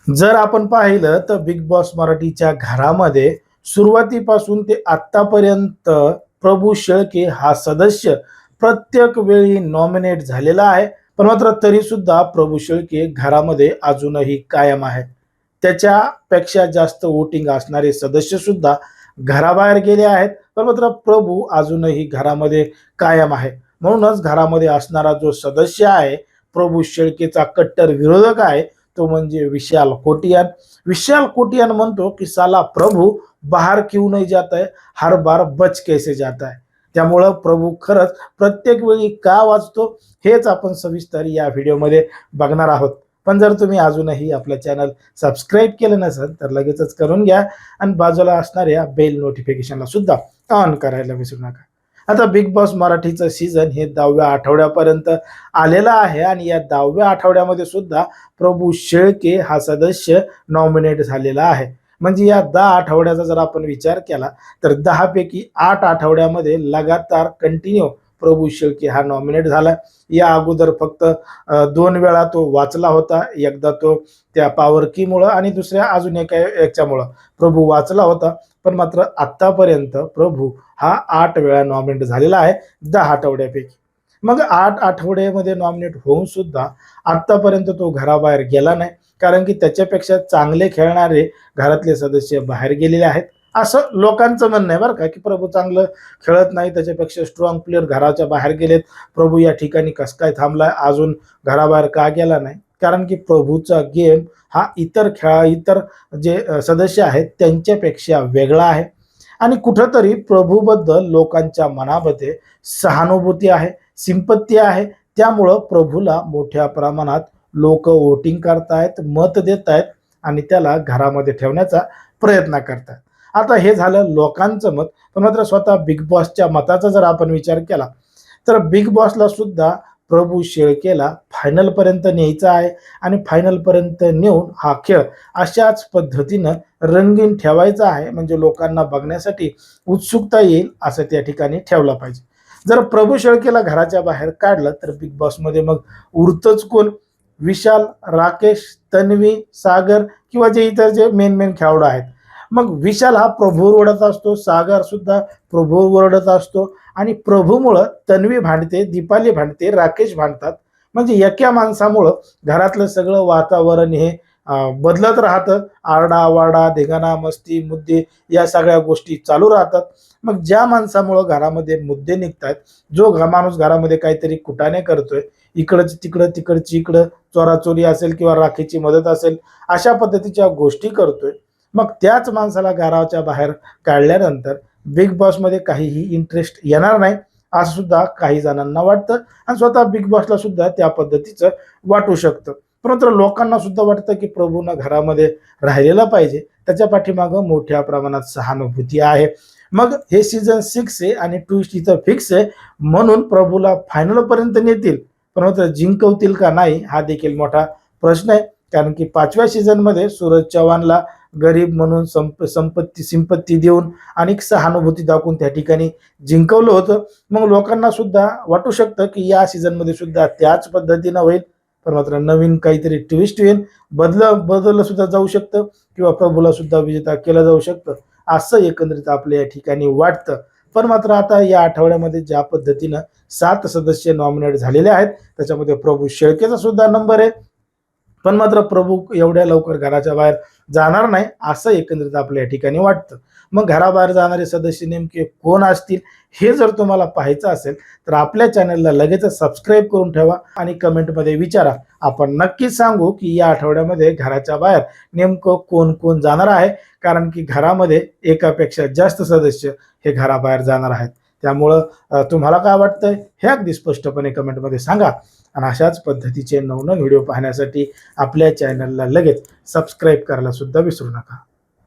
जर आपण पाहिलं तर बिग बॉस मराठीच्या घरामध्ये सुरुवातीपासून ते आतापर्यंत प्रभू शेळके हा सदस्य प्रत्येक वेळी नॉमिनेट झालेला आहे. पण मात्र तरी सुद्धा प्रभू शेळके घरामध्ये अजूनही कायम आहे. त्याच्यापेक्षा जास्त वोटिंग असणारे सदस्य सुद्धा घराबाहेर गेले आहेत. पण मात्र प्रभू अजूनही घरामध्ये कायम आहे. म्हणूनच घरामध्ये असणारा जो सदस्य आहे, प्रभू शेळकेचा कट्टर विरोधक आहे, तो म्हणजे विशाल कोटियान. विशाल कोटियान म्हणतो की साला प्रभू बाहर क्यों नहीं जाता है, हर बार बच कैसे जाता है. त्यामुळं प्रभू खरंच प्रत्येक वेळी का वाचतो हेच आपण सविस्तर या व्हिडिओमध्ये बघणार आहोत. पण जर तुम्ही अजूनही आपलं चॅनल सबस्क्राईब केलं नसेल तर लगेचच करून घ्या आणि बाजूला असणाऱ्या बेल नोटिफिकेशनला सुद्धा ऑन करायला विसरू नका. आता बिग बॉस मराठीचं सीझन हे 10व्या आठवड्यापर्यंत आलेलं आहे आणि या 10व्या आठवड्यामध्ये सुद्धा प्रभू शेळके हा सदस्य नॉमिनेट झालेला आहे. म्हणजे या 10 आठवड्याचा जर आपण विचार केला तर 10 पैकी 8 आठवड्यामध्ये लगातार कंटिन्यू प्रभू शेळके हा नॉमिनेट झाला. या अगोदर फक्त 2 वेळा तो वाचला होता. एकदा तो त्या पॉवर कीमुळं आणि दुसऱ्या अजून एका याच्यामुळं प्रभू वाचला होता. पण मात्र आतापर्यंत प्रभू हा 8 वेळा नॉमिनेट झालेला आहे 10 आठवड्यापैकी. मग 8 आठवड्यामध्ये नॉमिनेट होऊन सुद्धा आतापर्यंत तो घराबाहेर गेला नाही. कारण की त्याच्यापेक्षा चांगले खेळणारे घरातले सदस्य बाहेर गेलेले आहेत असं लोकांचं म्हणणं आहे बरं का. की प्रभू चांगलं खेळत नाही, त्याच्यापेक्षा स्ट्रॉंग प्लेअर घराच्या बाहेर गेलेत, प्रभू या ठिकाणी कसं काय थांबलाय, अजून घराबाहेर का गेला नाही. कारण की प्रभूचा गेम हा इतर जे सदस्य आहेत त्यांच्यापेक्षा वेगळा आहे आणि कुठंतरी प्रभूबद्दल लोकांच्या मनामध्ये सहानुभूती आहे, सिंपत्ती आहे. त्यामुळं प्रभूला मोठ्या प्रमाणात लोक वोटिंग करतायत, मत देत आहेत आणि त्याला घरामध्ये ठेवण्याचा प्रयत्न करतात. आता हे झालं लोकांचं मत. पण मात्र स्वतः बिग बॉसच्या मताचा जर आपण विचार केला तर बिग बॉसला सुद्धा प्रभू शेळकेला फायनलपर्यंत न्यायचा आहे आणि फायनलपर्यंत नेऊन हा खेळ अशाच पद्धतीनं रंगीन ठेवायचा आहे. म्हणजे लोकांना बघण्यासाठी उत्सुकता येईल असं त्या ठिकाणी ठेवला पाहिजे. जर प्रभू शेळकेला घराच्या बाहेर काढलं तर बिग बॉसमध्ये मग उरतच कोण? विशाल, राकेश, तन्वी, सागर किंवा जे इतर जे मेन खेळाडू आहेत. मग विशाल हा प्रभूवर ओरडत असतो, सागर सुद्धा प्रभूवर ओरडत असतो आणि प्रभूमुळं तन्वी भांडते, दीपाली भांडते, राकेश भांडतात. म्हणजे एका माणसामुळं घरातलं सगळं वातावरण हे बदलत राहतं. आरडा-वारडा, धिंगाणा, मस्ती, मुद्दे या सगळ्या गोष्टी चालू राहतात. मग ज्या माणसामुळं घरामध्ये मुद्दे निघतात, जो माणूस घरामध्ये काहीतरी कुटाणे करतोय, इकडचं तिकडं, तिकडची इकडं, चोराचोरी असेल किंवा राखीची मदत असेल, अशा पद्धतीच्या गोष्टी करतोय. मग त्याच माणसाला घराच्या बाहेर काढल्यानंतर बिग बॉसमध्ये काहीही इंटरेस्ट येणार नाही असं सुद्धा काही जणांना वाटतं आणि स्वतः बिग बॉसला सुद्धा त्या पद्धतीचं वाटू शकतं. परंतु लोकांना सुद्धा वाटतं की प्रभूनं घरामध्ये राहिलेलं पाहिजे. त्याच्या पाठीमागं मोठ्या प्रमाणात सहानुभूती आहे. मग हे सीझन 6 आहे आणि ट्विस्ट इथं फिक्स आहे. म्हणून प्रभूला फायनलपर्यंत नेतील, परंतु जिंकवतील का नाही हा देखील मोठा प्रश्न आहे. कारण की 5व्या सीझनमध्ये सूरज चव्हाणला गरीब म्हणून सिंपत्ती देऊन आणि सहानुभूती दाखवून त्या ठिकाणी जिंकवलं होतं. मग लोकांना सुद्धा वाटू शकतं की या सीझनमध्ये सुद्धा त्याच पद्धतीनं होईल. पण मात्र नवीन काहीतरी ट्विस्ट येईल, बदललं सुद्धा जाऊ शकतं किंवा प्रभूला सुद्धा विजेता केलं जाऊ शकतं असं एकंदरीत आपल्या या ठिकाणी वाटतं. पण मात्र आता या आठवड्यामध्ये ज्या पद्धतीनं 7 सदस्य नॉमिनेट झालेले आहेत त्याच्यामध्ये प्रभू शेळकेचा सुद्धा नंबर आहे. पण मात्र प्रभू एवढ्या लवकर घराच्या बाहेर जाणार नाही असं एकंदरीत आपल्या या ठिकाणी वाटतं. मग घराबाहेर जाणारे सदस्य नेमके कोण असतील हे जर तुम्हाला पाहायचं असेल तर आपल्या चॅनलला लगेचच सबस्क्राईब करून ठेवा आणि कमेंटमध्ये विचारा. आपण नक्कीच सांगू की या आठवड्यामध्ये घराच्या बाहेर नेमकं कोण कोण जाणार आहे. कारण की घरामध्ये एकापेक्षा जास्त सदस्य हे घराबाहेर जाणार आहेत. त्यामुळं तुम्हाला काय वाटतंय हे अगदी स्पष्टपणे कमेंटमध्ये सांगा आणि अशाच पद्धतीचे नवनवीन व्हिडिओ पाहण्यासाठी आपल्या चॅनलला लगेच सबस्क्राईब करायला सुद्धा विसरू नका.